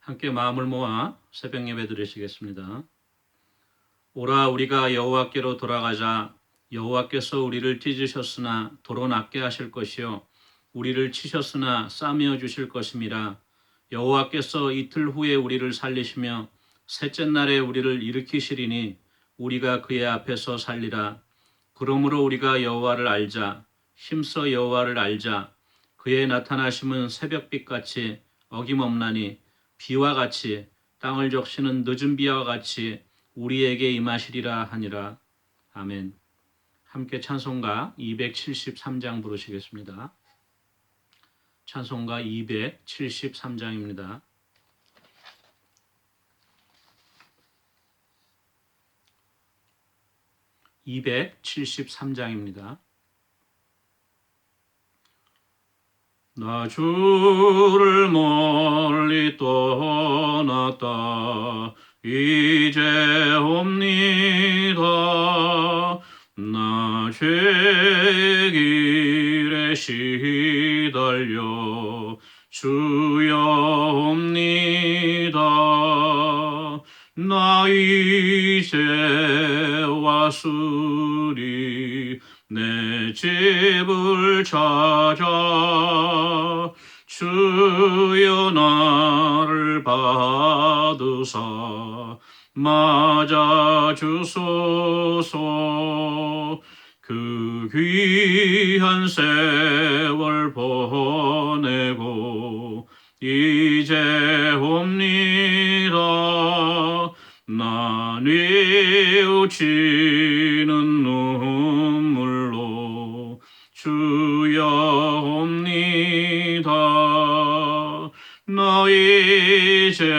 함께 마음을 모아 새벽 예배 드리시겠습니다. 오라 우리가 여호와께로 돌아가자. 여호와께서 우리를 찢으셨으나 도로 낫게 하실 것이요 우리를 치셨으나 싸매어 주실 것임이라. 여호와께서 이틀 후에 우리를 살리시며 셋째 날에 우리를 일으키시리니 우리가 그의 앞에서 살리라. 그러므로 우리가 여호와를 알자. 힘써 여호와를 알자. 그의 나타나심은 새벽빛같이 어김없나니 비와 같이 땅을 적시는 늦은 비와 같이 우리에게 임하시리라 하니라. 아멘. 함께 찬송가 273장 부르시겠습니다. 찬송가 273장입니다. 나 주를 멀리 떠났다 이제 옵니다. 나 죄의 길에 시달려 주여 옵니다. 나 이제 왔으니 내 집을 찾아 주여 나를 받으사 맞아 주소서. 그 귀한 세월 보내고 이제 옵니다. 나 뉘우치는 눈물로 주여 옵니다. 나 이제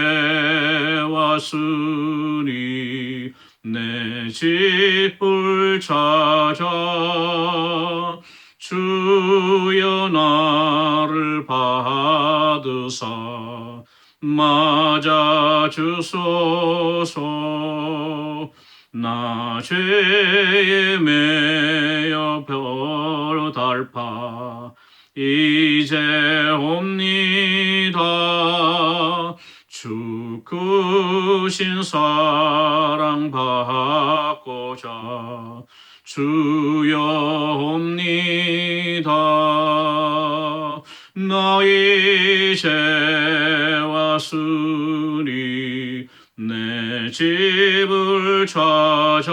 왔으니 내 집을 찾아 주여 나를 받으사 맞아 주소서. 나 죄에 매여 별달파 이제 옵니다. 주 크신 사랑 받고자 주여 옵니다. 나 이제 왔으니 내 집을 찾아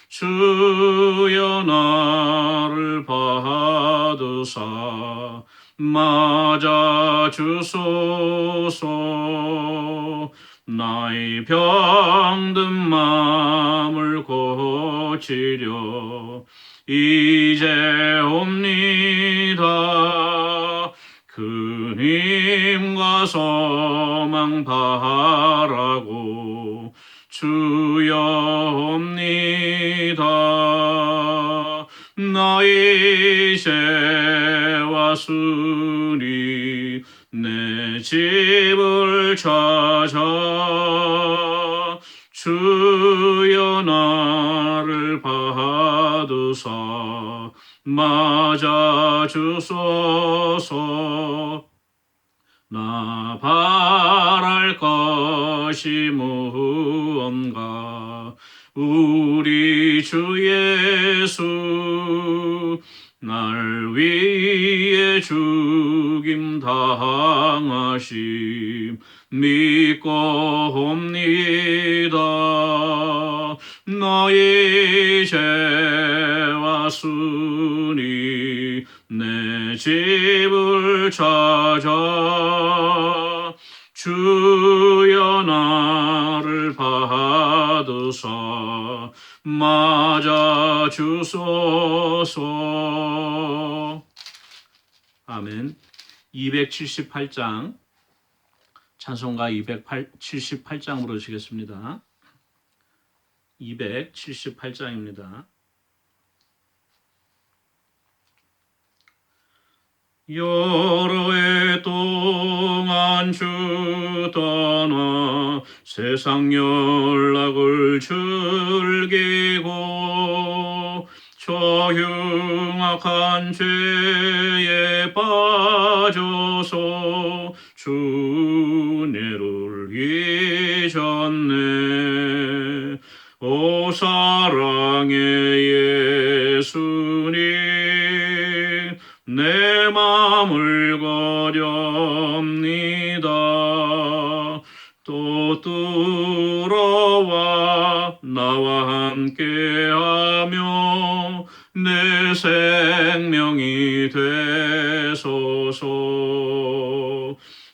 주여 나를 받으사 맞아 주소서. 나의 병든 마음을 고치려 이제 옵니다. 그 힘과 소망 바라고 주여 옵니다. 나 이제 왔으니 내 집을 찾아 주여 나를 받으사 맞아 주소서. 나 바랄 것이 무언가 우리 주 예수 날 위해 죽임 당하심 믿고 옵니다. 나 이제 왔으니 내 집을 찾아 주여 나를 받으사 맞아 주소서. 아멘. 278장 찬송가 278장 부르시겠습니다. 278장입니다. 여러 해 동안 주 떠나 세상 연락을 즐기고 저 흉악한 죄에 빠져서 주내를 이셨네. 오 사랑의 예수님, 내 맘을 거렵니다. 또 들어와 나와 함께하며 내 생명이 되소서.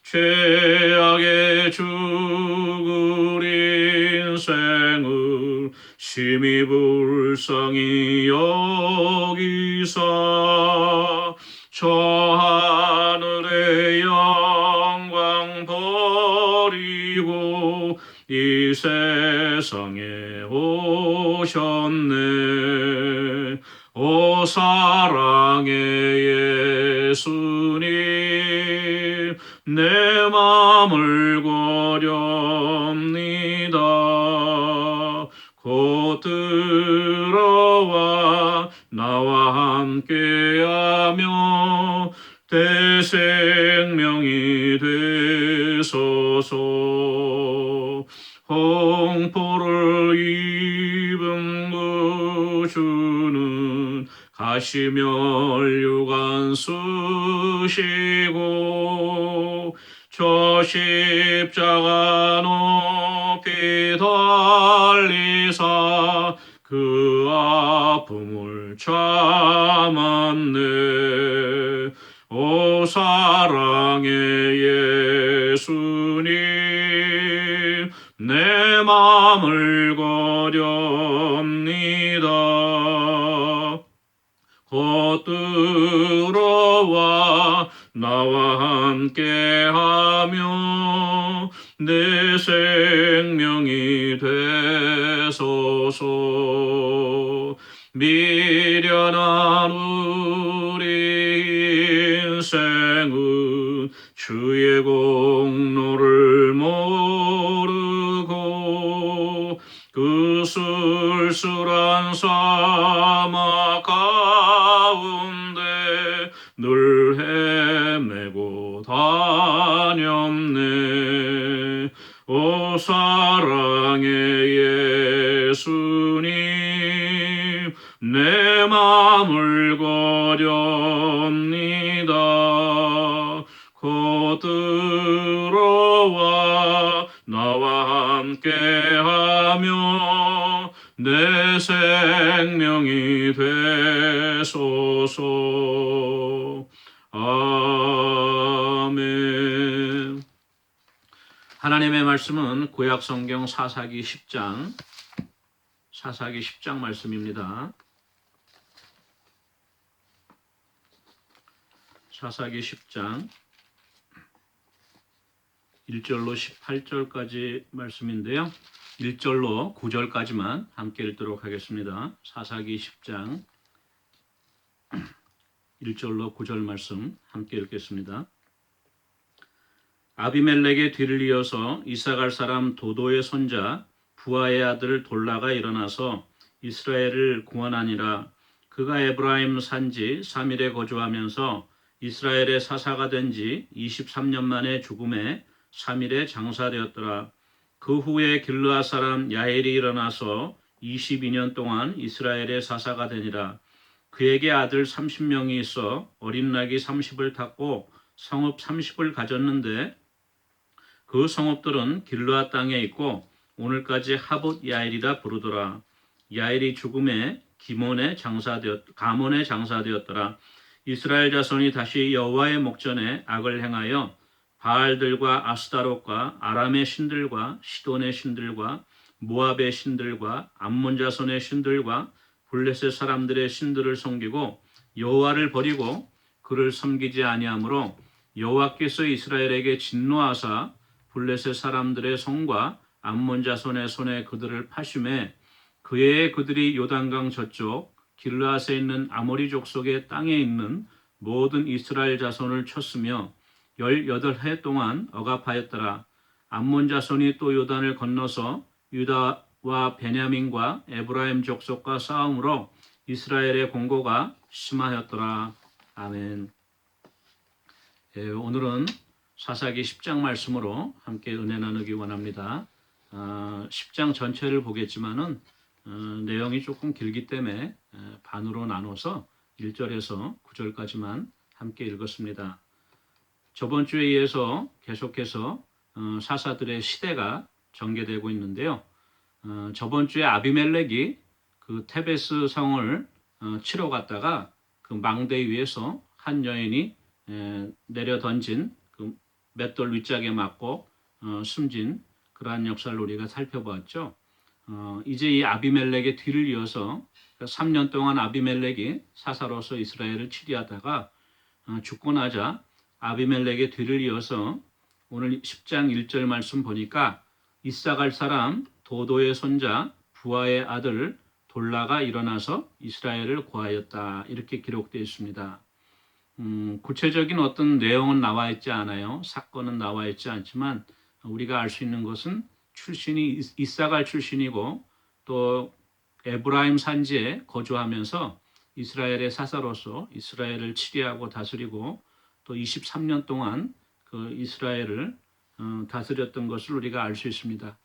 죄악에 죽을 인생을 심히 불쌍히 여기사 저 하늘의 영광 버리고 이 세상에 오셨네. 오 사랑의 예수님, 내 맘을 거렵니다. 곧 들어와 나와 함께하며 내 생명이 되소서. 홍포를 입은 그 주는 가시멸 유관 쓰시고 저 십자가 높이 달리사 그 아픔을 참았네. 오 사랑의 예수님, 내 맘을 거렵니다. 곧 들어와 나와 함께하며 내 생명이 되소서. 미련한 우리 인생은 주의 공로를 모르고 그 쓸쓸한 사막 가운데 늘 헤매고 다녔네. 오 사랑의 예수님, 내 맘을 거렵니다. 곧 들어와 나와 함께하며 내 생명이 되소서. 아멘. 하나님의 말씀은 구약 성경 사사기 10장 말씀입니다. 사사기 10장 1절로 18절까지 말씀인데요. 1절로 9절까지만 함께 읽도록 하겠습니다. 사사기 10장 1절로 9절 말씀 함께 읽겠습니다. 아비멜렉의 뒤를 이어서 이사갈 사람 도도의 손자 부하의 아들 돌라가 일어나서 이스라엘을 구원하니라. 그가 에브라임 산지 3일에 거주하면서 이스라엘의 사사가 된 지 23년 만에 죽음에 3일에 장사되었더라. 그 후에 길르앗 사람 야엘이 일어나서 22년 동안 이스라엘의 사사가 되니라. 그에게 아들 30명이 있어 어린 낙이 30을 탔고 성읍 30을 가졌는데 그 성읍들은 길르앗 땅에 있고 오늘까지 하봇 야엘이라 부르더라. 야엘이 죽음에 가몬에 장사되었더라. 이스라엘 자손이 다시 여호와의 목전에 악을 행하여 바알들과 아스타롯과 아람의 신들과 시돈의 신들과 모압의 신들과 암몬 자손의 신들과 블레셋 사람들의 신들을 섬기고 여호와를 버리고 그를 섬기지 아니하므로 여호와께서 이스라엘에게 진노하사 블레셋 사람들의 손과 암몬 자손의 손에 그들을 파심해 그의 그들이 요단강 저쪽 길르앗에 있는 아모리 족속의 땅에 있는 모든 이스라엘 자손을 쳤으며 18해 동안 억압하였더라. 암몬 자손이 또 요단을 건너서 유다와 베냐민과 에브라임 족속과 싸움으로 이스라엘의 공고가 심하였더라. 아멘. 오늘은 사사기 10장 말씀으로 함께 은혜 나누기 원합니다. 10장 전체를 보겠지만은 내용이 조금 길기 때문에 반으로 나눠서 1절에서 9절까지만 함께 읽었습니다. 저번 주에 이어서 계속해서 사사들의 시대가 전개되고 있는데요. 저번 주에 아비멜렉이 그 테베스 성을 치러 갔다가 그 망대 위에서 한 여인이 내려 던진 그 맷돌 윗짝에 맞고 숨진 그러한 역사를 우리가 살펴보았죠. 이제 이 아비멜렉의 뒤를 이어서 3년 동안 아비멜렉이 사사로서 이스라엘을 치리하다가 죽고 나자 아비멜렉의 뒤를 이어서 오늘 10장 1절 말씀 보니까 이사갈 사람 도도의 손자 부하의 아들 돌라가 일어나서 이스라엘을 구하였다. 이렇게 기록되어 있습니다. 구체적인 어떤 내용은 나와 있지 않아요. 사건은 나와 있지 않지만 우리가 알 수 있는 것은 출신이 이사갈 출신이고 또 에브라임 산지에 거주하면서 이스라엘의 사사로서 이스라엘을 치리하고 다스리고 또 23년 동안 그 이스라엘을 다스렸던 것을 우리가 알 수 있습니다.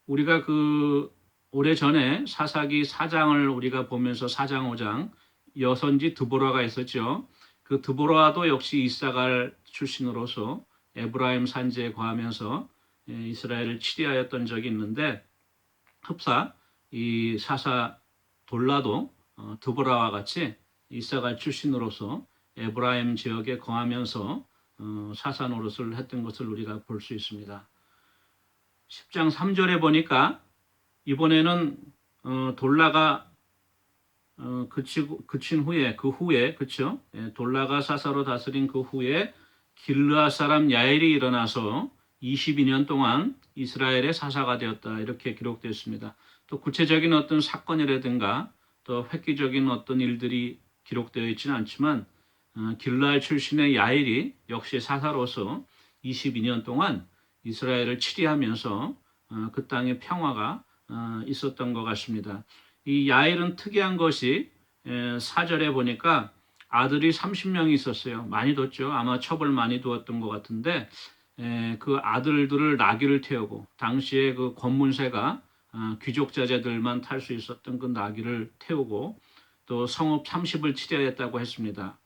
우리가 그 오래전에 사사기 4장을 우리가 보면서 4장 5장 여선지 드보라가 있었죠. 그 드보라도 역시 이사갈 출신으로서 에브라임 산지에 거하면서 이스라엘을 치리하였던 적이 있는데 흡사 이 사사 돌라도 드보라와 같이 이사갈 출신으로서 에브라임 지역에 거하면서 사사 노릇을 했던 것을 우리가 볼 수 있습니다. 10장 3절에 보니까 이번에는 돌라가 그친 후에 그렇죠? 돌라가 사사로 다스린 그 후에 길르앗 사람 야엘이 일어나서 22년 동안 이스라엘의 사사가 되었다. 이렇게 기록되어 있습니다. 또 구체적인 어떤 사건이라든가 또 획기적인 어떤 일들이 기록되어 있지는 않지만 길르앗 출신의 야엘이 역시 사사로서 22년 동안 이스라엘을 치리하면서 그 땅에 평화가 있었던 것 같습니다. 이 야엘은 특이한 것이 4절에 보니까 아들이 30명이 있었어요. 많이 뒀죠. 아마 첩을 많이 두었던 것 같은데 그 아들들을 나귀를 태우고 당시에 그 권문세가 귀족 자제들만 탈 수 있었던 그 나귀를 태우고 또 성읍 30을 치려했다고 했습니다.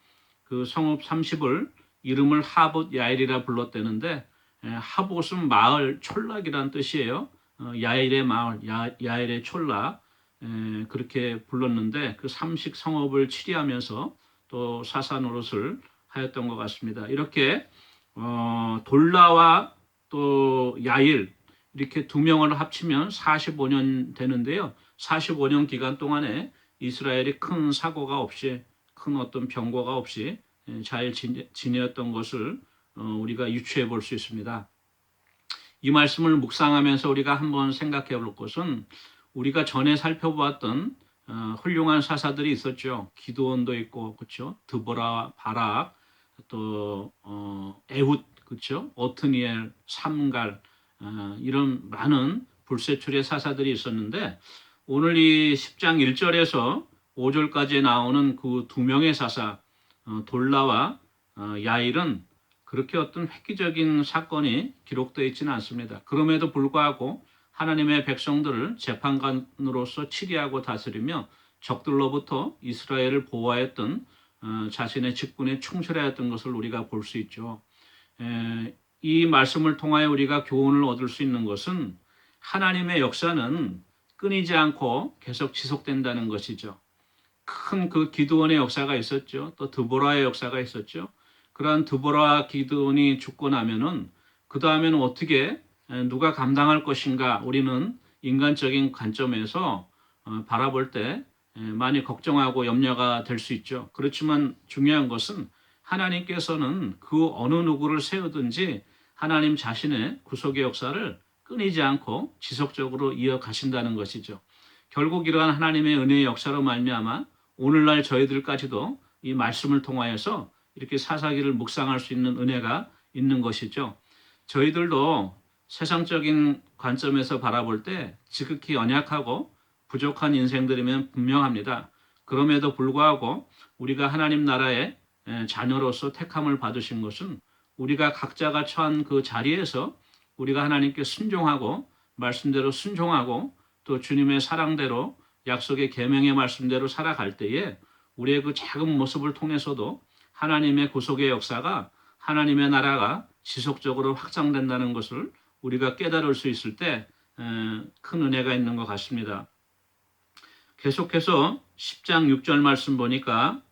그 성읍 30을 이름을 하봇 야엘이라 불렀대는데 하봇은 마을 촌락이란 뜻이에요. 야엘의 마을, 야엘의 촌락 그렇게 불렀는데 그 30 성읍을 치리하면서 또 사사 노릇을 하였던 것 같습니다. 이렇게 돌라와 또 야일 이렇게 두 명을 합치면 45년 되는데요. 45년 기간 동안에 이스라엘이 큰 사고가 없이 큰 어떤 병고가 없이 잘 지내었던 것을 우리가 유추해 볼 수 있습니다. 이 말씀을 묵상하면서 우리가 한번 생각해 볼 것은 우리가 전에 살펴보았던 훌륭한 사사들이 있었죠. 기드온도 있고 그렇죠. 드보라, 바락, 또 에훗 그렇죠. 오트니엘, 삼갈 이런 많은 불세출의 사사들이 있었는데 오늘 이 10장 1절에서 5절까지 나오는 그 두 명의 사사 돌라와 야일은 그렇게 어떤 획기적인 사건이 기록되어 있지는 않습니다. 그럼에도 불구하고 하나님의 백성들을 재판관으로서 치리하고 다스리며 적들로부터 이스라엘을 보호하였던 자신의 직분에 충실하였던 것을 우리가 볼 수 있죠. 이 말씀을 통하여 우리가 교훈을 얻을 수 있는 것은 하나님의 역사는 끊이지 않고 계속 지속된다는 것이죠. 큰 그 기드온의 역사가 있었죠. 또 드보라의 역사가 있었죠. 그러한 드보라와 기드온이 죽고 나면은 그 다음에는 어떻게 누가 감당할 것인가 우리는 인간적인 관점에서 바라볼 때 많이 걱정하고 염려가 될 수 있죠. 그렇지만 중요한 것은 하나님께서는 그 어느 누구를 세우든지 하나님 자신의 구속의 역사를 끊이지 않고 지속적으로 이어가신다는 것이죠. 결국 이러한 하나님의 은혜의 역사로 말미암아 오늘날 저희들까지도 이 말씀을 통하여서 이렇게 사사기를 묵상할 수 있는 은혜가 있는 것이죠. 저희들도 세상적인 관점에서 바라볼 때 지극히 연약하고 부족한 인생들이면 분명합니다. 그럼에도 불구하고 우리가 하나님 나라의 자녀로서 택함을 받으신 것은 우리가 각자가 처한 그 자리에서 우리가 하나님께 순종하고 말씀대로 순종하고 또 주님의 사랑대로 약속의 계명의 말씀대로 살아갈 때에 우리의 그 작은 모습을 통해서도 하나님의 구속의 역사가 하나님의 나라가 지속적으로 확장된다는 것을 우리가 깨달을 수 있을 때 큰 은혜가 있는 것 같습니다. 계속해서 10장 6절 말씀 보니까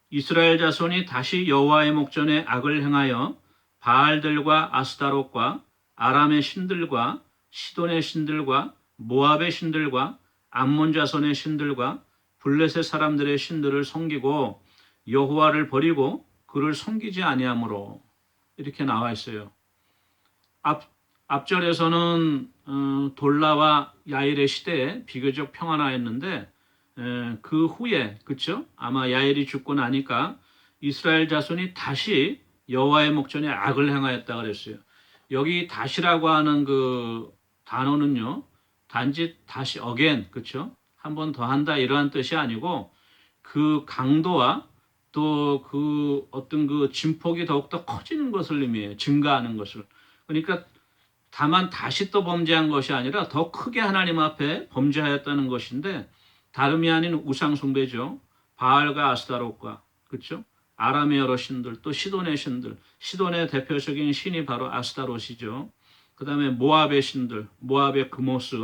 이스라엘 자손이 다시 여호와의 목전에 악을 행하여 바알들과 아스타롯과 아람의 신들과 시돈의 신들과 모압의 신들과 암몬 자손의 신들과 블레셋 사람들의 신들을 섬기고 여호와를 버리고 그를 섬기지 아니하므로 이렇게 나와 있어요. 앞절에서는 돌라와 야일의 시대에 비교적 평안하였는데 그 후에 그렇죠? 아마 야일이 죽고 나니까 이스라엘 자손이 다시 여호와의 목전에 악을 행하였다 그랬어요. 여기 다시라고 하는 그 단어는요. 단지 다시 again 그렇죠? 한 번 더 한다 이러한 뜻이 아니고 그 강도와 또 그 어떤 그 진폭이 더욱더 커지는 것을 의미해요. 증가하는 것을. 그러니까 다만 다시 또 범죄한 것이 아니라 더 크게 하나님 앞에 범죄하였다는 것인데 다름이 아닌 우상 숭배죠. 바알과 아스타롯과 그렇죠? 아람의 여러 신들 또 시돈의 신들 시돈의 대표적인 신이 바로 아스타롯이죠. 그 다음에 모압의 신들 모압의 그모스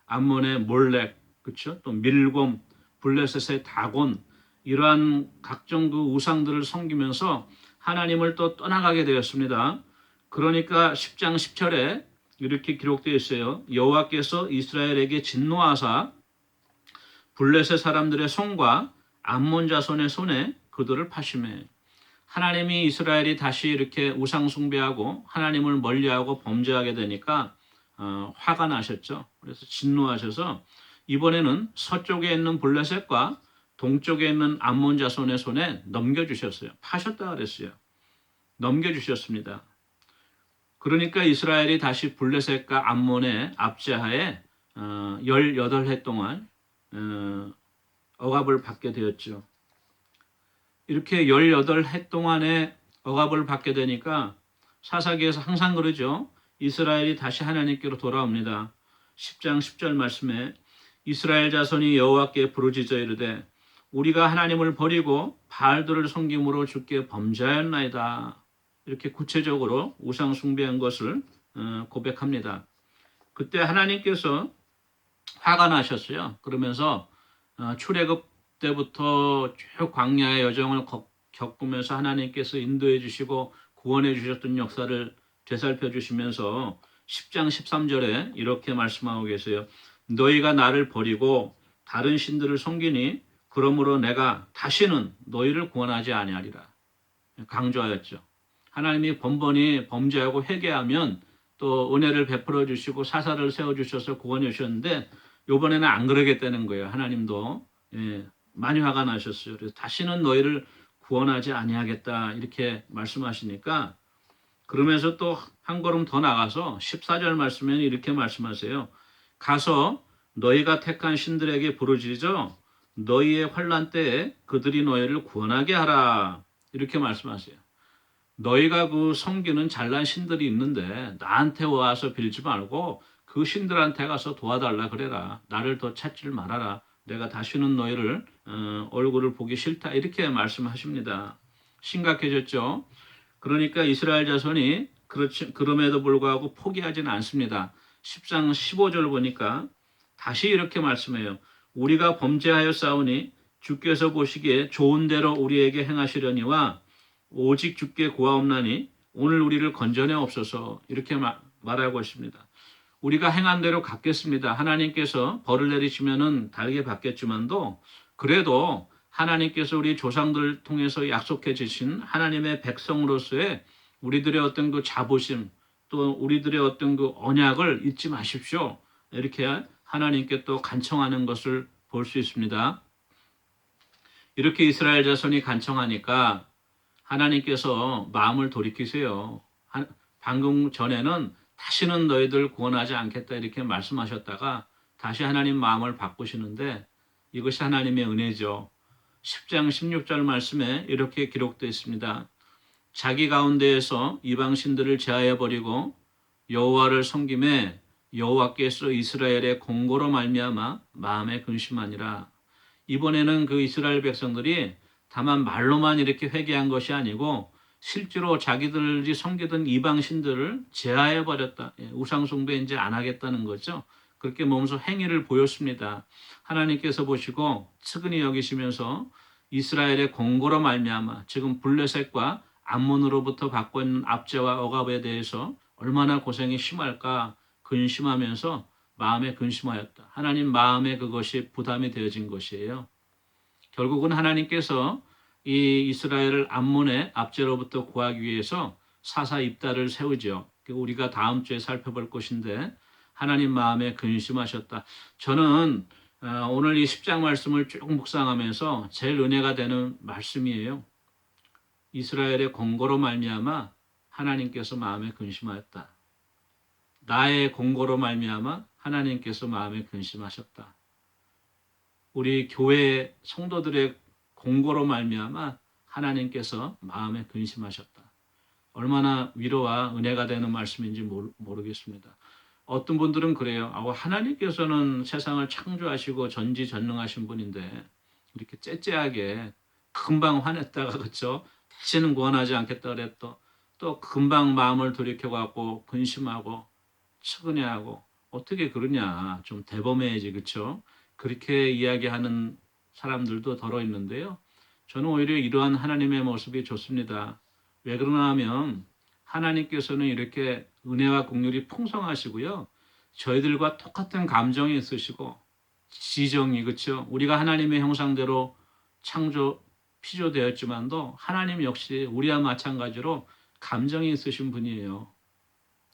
암몬의 몰렉 그렇죠? 또 밀곰 블레셋의 다곤 이러한 각종 그 우상들을 섬기면서 하나님을 또 떠나가게 되었습니다. 그러니까 10장 10절에 이렇게 기록되어 있어요. 여호와께서 이스라엘에게 진노하사 블레셋 사람들의 손과 암몬 자손의 손에 그들을 파심해. 하나님이 이스라엘이 다시 이렇게 우상 숭배하고 하나님을 멀리하고 범죄하게 되니까 화가 나셨죠. 그래서 진노하셔서 이번에는 서쪽에 있는 블레셋과 동쪽에 있는 암몬 자손의 손에 넘겨주셨어요. 파셨다 그랬어요. 넘겨주셨습니다. 그러니까 이스라엘이 다시 블레셋과 암몬의 압제하에 18해 동안 억압을 받게 되었죠. 이렇게 18해 동안의 억압을 받게 되니까 사사기에서 항상 그러죠. 이스라엘이 다시 하나님께로 돌아옵니다. 10장 10절 말씀에 이스라엘 자손이 여호와께 부르짖어 이르되 우리가 하나님을 버리고 바알들을 섬김으로 주께 범죄하였나이다. 이렇게 구체적으로 우상 숭배한 것을 고백합니다. 그때 하나님께서 화가 나셨어요. 그러면서 출애굽 때부터 쭉 광야의 여정을 겪으면서 하나님께서 인도해 주시고 구원해 주셨던 역사를 되살펴 주시면서 10장 13절에 이렇게 말씀하고 계세요. 너희가 나를 버리고 다른 신들을 섬기니 그러므로 내가 다시는 너희를 구원하지 아니하리라. 강조하였죠. 하나님이 번번이 범죄하고 회개하면 또 은혜를 베풀어 주시고 사사를 세워 주셔서 구원해 주셨는데 이번에는 안 그러겠다는 거예요. 하나님도 많이 화가 나셨어요. 그래서 다시는 너희를 구원하지 아니하겠다 이렇게 말씀하시니까 그러면서 또 한 걸음 더 나가서 14절 말씀에는 이렇게 말씀하세요. 가서 너희가 택한 신들에게 부르짖어 너희의 환난 때에 그들이 너희를 구원하게 하라 이렇게 말씀하세요. 너희가 그 섬기는 잘난 신들이 있는데 나한테 와서 빌지 말고 그 신들한테 가서 도와달라 그래라. 나를 더 찾질 말아라. 내가 다시는 너희를 얼굴을 보기 싫다. 이렇게 말씀하십니다. 심각해졌죠. 그러니까 이스라엘 자손이 그럼에도 불구하고 포기하지는 않습니다. 10장 15절 보니까 다시 이렇게 말씀해요. 우리가 범죄하여 싸우니 주께서 보시기에 좋은 대로 우리에게 행하시려니와 오직 주께 구하옵나니 오늘 우리를 건져내옵소서 이렇게 말하고 있습니다. 우리가 행한 대로 갚겠습니다. 하나님께서 벌을 내리시면은 다르게 받겠지만도 그래도 하나님께서 우리 조상들 통해서 약속해 주신 하나님의 백성으로서의 우리들의 어떤 그 자부심 또 우리들의 어떤 그 언약을 잊지 마십시오. 이렇게 하나님께 또 간청하는 것을 볼 수 있습니다. 이렇게 이스라엘 자손이 간청하니까 하나님께서 마음을 돌이키세요. 방금 전에는 다시는 너희들 구원하지 않겠다 이렇게 말씀하셨다가 다시 하나님 마음을 바꾸시는데 이것이 하나님의 은혜죠. 10장 16절 말씀에 이렇게 기록되어 있습니다. 자기 가운데에서 이방 신들을 제하여 버리고 여호와를 섬김에 여호와께서 이스라엘의 공고로 말미암아 마음에 근심하니라. 이번에는 그 이스라엘 백성들이 다만 말로만 이렇게 회개한 것이 아니고 실제로 자기들이 섬기던 이방 신들을 제하해 버렸다. 우상 숭배 이제 안 하겠다는 거죠. 그렇게 몸소 행위를 보였습니다. 하나님께서 보시고 측은히 여기시면서 이스라엘의 공고로 말미암아 지금 블레셋과 암몬으로부터 받고 있는 압제와 억압에 대해서 얼마나 고생이 심할까 근심하면서 마음에 근심하였다. 하나님 마음에 그것이 부담이 되어진 것이에요. 결국은 하나님께서 이 이스라엘을 암몬의 압제로부터 구하기 위해서 사사 입다를 세우죠. 우리가 다음 주에 살펴볼 것인데 하나님 마음에 근심하셨다. 저는 오늘 이 10장 말씀을 쭉 묵상하면서 제일 은혜가 되는 말씀이에요. 이스라엘의 공고로 말미암아 하나님께서 마음에 근심하였다. 나의 공고로 말미암아 하나님께서 마음에 근심하셨다. 우리 교회 성도들의 공고로 말미암아 하나님께서 마음에 근심하셨다. 얼마나 위로와 은혜가 되는 말씀인지 모르겠습니다. 어떤 분들은 그래요. 하나님께서는 세상을 창조하시고 전지전능하신 분인데 이렇게 째째하게 금방 화냈다가 그렇죠? 다시는 구원하지 않겠다 그랬다. 또 금방 마음을 돌이켜갖고 근심하고 측은해하고 어떻게 그러냐. 좀 대범해야지 그렇죠? 그렇게 이야기하는 사람들도 더러 있는데요. 저는 오히려 이러한 하나님의 모습이 좋습니다. 왜 그러나 하면 하나님께서는 이렇게 은혜와 긍휼이 풍성하시고요. 저희들과 똑같은 감정이 있으시고 지정이 그렇죠. 우리가 하나님의 형상대로 피조되었지만도 하나님 역시 우리와 마찬가지로 감정이 있으신 분이에요.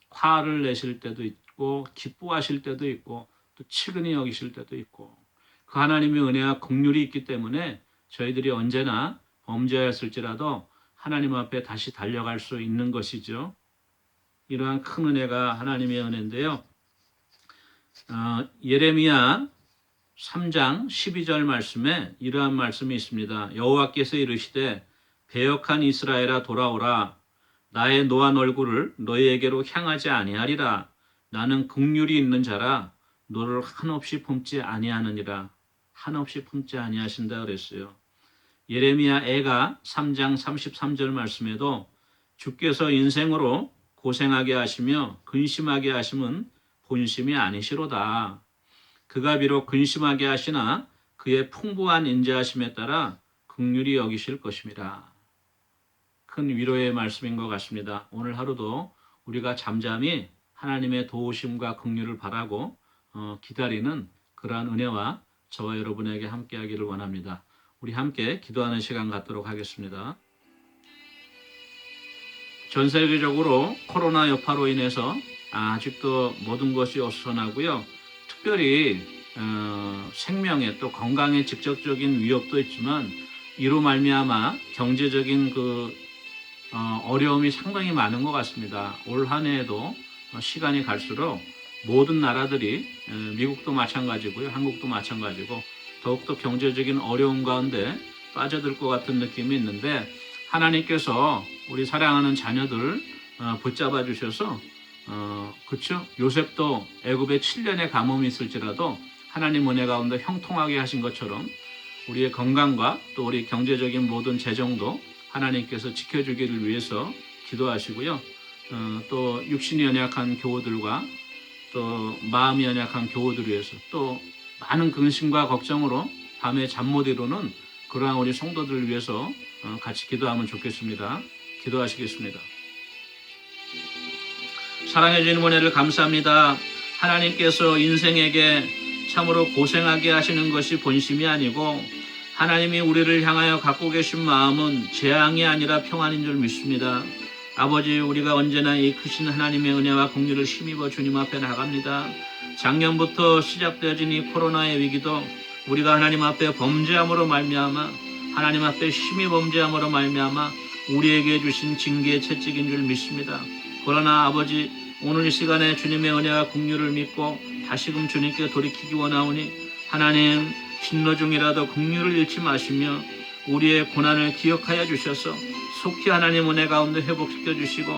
화를 내실 때도 있고 기뻐하실 때도 있고 또 측은히 여기실 때도 있고 그 하나님의 은혜와 긍휼이 있기 때문에 저희들이 언제나 범죄하였을지라도 하나님 앞에 다시 달려갈 수 있는 것이죠. 이러한 큰 은혜가 하나님의 은혜인데요. 예레미야 3장 12절 말씀에 이러한 말씀이 있습니다. 여호와께서 이르시되 배역한 이스라엘아 돌아오라. 나의 노한 얼굴을 너희에게로 향하지 아니하리라. 나는 긍휼이 있는 자라 너를 한없이 품지 아니하느니라. 한없이 품지 아니하신다 그랬어요. 예레미야 애가 3장 33절 말씀에도 주께서 인생으로 고생하게 하시며 근심하게 하심은 본심이 아니시로다. 그가 비록 근심하게 하시나 그의 풍부한 인자하심에 따라 긍휼히 여기실 것임이라. 큰 위로의 말씀인 것 같습니다. 오늘 하루도 우리가 잠잠히 하나님의 도우심과 긍휼을 바라고 기다리는 그러한 은혜와 저와 여러분에게 함께하기를 원합니다. 우리 함께 기도하는 시간 갖도록 하겠습니다. 전 세계적으로 코로나 여파로 인해서 아직도 모든 것이 어수선하고요. 특별히 생명에 또 건강에 직접적인 위협도 있지만 이로 말미암아 경제적인 어려움이 상당히 많은 것 같습니다. 올 한 해에도 시간이 갈수록 모든 나라들이 미국도 마찬가지고요. 한국도 마찬가지고 더욱더 경제적인 어려움 가운데 빠져들 것 같은 느낌이 있는데 하나님께서 우리 사랑하는 자녀들 붙잡아 주셔서 그렇죠? 요셉도 애굽에 7년의 가뭄이 있을지라도 하나님 은혜 가운데 형통하게 하신 것처럼 우리의 건강과 또 우리 경제적인 모든 재정도 하나님께서 지켜주기를 위해서 기도하시고요. 또 육신이 연약한 교우들과 또 마음이 연약한 교우들을 위해서 또 많은 근심과 걱정으로 밤에 잠 못 이루는 그러한 우리 성도들을 위해서 같이 기도하면 좋겠습니다. 기도하시겠습니다. 사랑해 주시는 은혜를 감사합니다. 하나님께서 인생에게 참으로 고생하게 하시는 것이 본심이 아니고 하나님이 우리를 향하여 갖고 계신 마음은 재앙이 아니라 평안인 줄 믿습니다. 아버지, 우리가 언제나 이 크신 하나님의 은혜와 긍휼을 힘입어 주님 앞에 나갑니다. 작년부터 시작되어진 이 코로나의 위기도 우리가 하나님 앞에 범죄함으로 말미암아 하나님 앞에 심히 범죄함으로 말미암아 우리에게 주신 징계의 채찍인 줄 믿습니다. 그러나 아버지, 오늘 이 시간에 주님의 은혜와 긍휼을 믿고 다시금 주님께 돌이키기 원하오니 하나님, 진노 중이라도 긍휼을 잃지 마시며 우리의 고난을 기억하여 주셔서 속히 하나님 은혜 가운데 회복시켜 주시고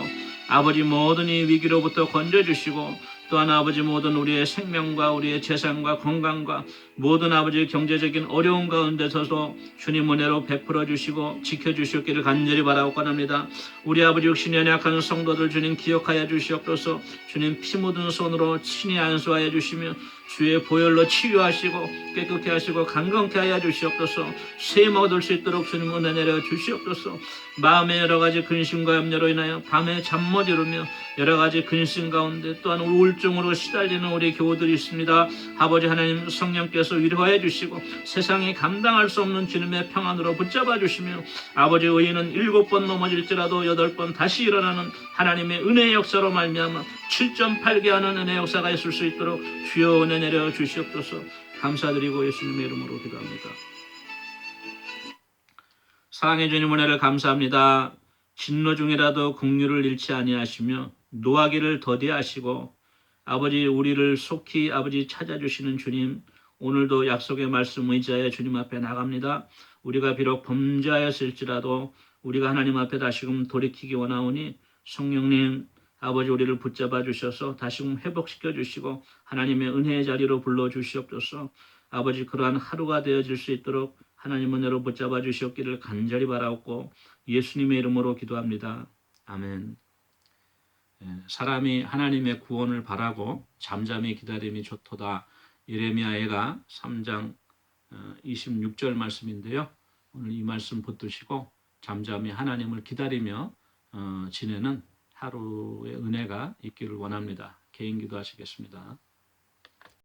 아버지 모든 이 위기로부터 건져주시고 또한 아버지 모든 우리의 생명과 우리의 재산과 건강과 모든 아버지 경제적인 어려움 가운데서도 주님 은혜로 베풀어 주시고 지켜주시기를 간절히 바라옵건합니다. 우리 아버지 육신이 연약한 성도들 주님 기억하여 주시옵소서. 주님 피 묻은 손으로 친히 안수하여 주시며 주의 보혈로 치유하시고 깨끗게 하시고 강건케 하여 주시옵소서. 셈 얻을 수 있도록 주님 은혜 내려 주시옵소서. 마음의 여러 가지 근심과 염려로 인하여 밤에 잠 못 이루며 여러 가지 근심 가운데 또한 우울증으로 시달리는 우리 교우들이 있습니다. 아버지 하나님 성령께서 위로해 주시고 세상이 감당할 수 없는 주님의 평안으로 붙잡아 주시며 아버지 의인은 7번 넘어질지라도 8번 다시 일어나는 하나님의 은혜의 역사로 말미암아 7.8개 하는 은혜의 역사가 있을 수 있도록 주여 은혜 내려 주시옵소서. 감사드리고 예수님의 이름으로 기도합니다. 사랑해 주님 은혜를 감사합니다. 진노 중이라도 긍휼을 잃지 아니하시며 노하기를 더디하시고 아버지 우리를 속히 아버지 찾아주시는 주님, 오늘도 약속의 말씀 의지하여 주님 앞에 나갑니다. 우리가 비록 범죄하였을지라도 우리가 하나님 앞에 다시금 돌이키기 원하오니 성령님 아버지 우리를 붙잡아 주셔서 다시금 회복시켜 주시고 하나님의 은혜의 자리로 불러 주시옵소서. 아버지 그러한 하루가 되어질 수 있도록 하나님 은혜로 붙잡아 주시옵기를 간절히 바라옵고 예수님의 이름으로 기도합니다. 아멘. 사람이 하나님의 구원을 바라고 잠잠히 기다림이 좋도다. 예레미야가 3장 26절 말씀인데요. 오늘 이 말씀 붙드시고 잠잠히 하나님을 기다리며 지내는 하루의 은혜가 있기를 원합니다. 개인 기도하시겠습니다.